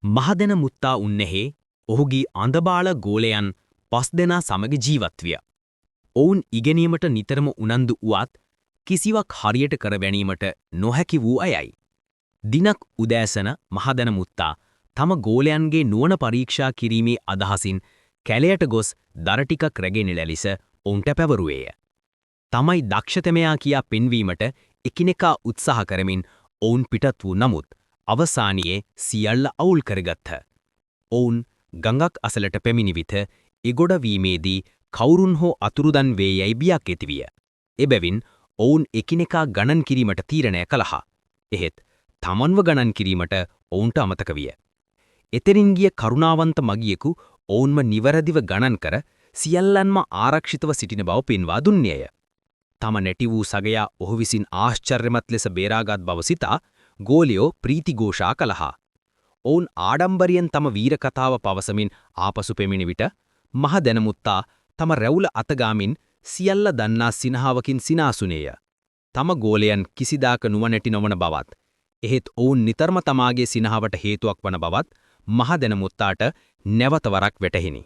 මහදැන මුත්තා උන්නෙහි ඔහුගේ අඳබාල ගෝලයන් 5 දෙනා සමග ජීවත් විය. ඔවුන් ඉගෙනීමට නිතරම උනන්දු වුවත් කිසිවක් හරියට කර ගැනීමට නොහැකි වූ අයයි. දිනක් උදෑසන මහදැන මුත්තා තම ගෝලයන්ගේ නුවණ පරීක්ෂා කිරීමේ අදහසින් කැලයට ගොස් දර ටිකක් රැගෙන ලැලිස ඔවුන්ට පැවරුවේය. තමයි දක්ෂතමයා කියා පෙන්වීමට එකිනෙකා උත්සාහ කරමින් ඔවුන් පිටත් වූ නමුත් අවසානයේ සියල්ල අවුල් කරගත්හ. ඔවුන් ගඟක් අසලට පැමිණි විට එගොඩ වීමේදී කවුරුන් හෝ අතුරුදන් වේ යයි බියක් ඇතිවිය. එබැවින් ඔවුන් එකිනෙකා ගණන් කිරීමට තීරණය කළහ. එහෙත් තමන්ව ගණන් කිරීමට ඔවුන්ට අමතක විය. එතරින් ගිය කරුණාවන්ත මගියෙකු ඔවුන්ම නිවැරදිව ගණන් කර සියල්ලන්ම ආරක්ෂිතව සිටින බව පෙන්වා දුන්නේය. තම නැටි වූ සගයා ඔහු විසින් ආශ්චර්යමත් ලෙස බේරාගත් බව සිතා ගෝලියෝ ප්‍රීතිഘോഷා කළහ. ඔවුන් ආඩම්බරියෙන් තම වීර කතාව පවසමින් ආපසු පෙමිණි විට මහ දැනමුත්තා තම රැවුල අතගාමින් සියල්ල දන්නා සිනහවකින් සිනාසුනේය. තම ගෝලයන් කිසිදාක නුවණැටි නොවන බවත් එහෙත් ඔවුන් නිතරම තමාගේ සිනහවට හේතුවක් වන බවත් මහ දැනමුත්තාට නැවත වරක් වැටහිනි.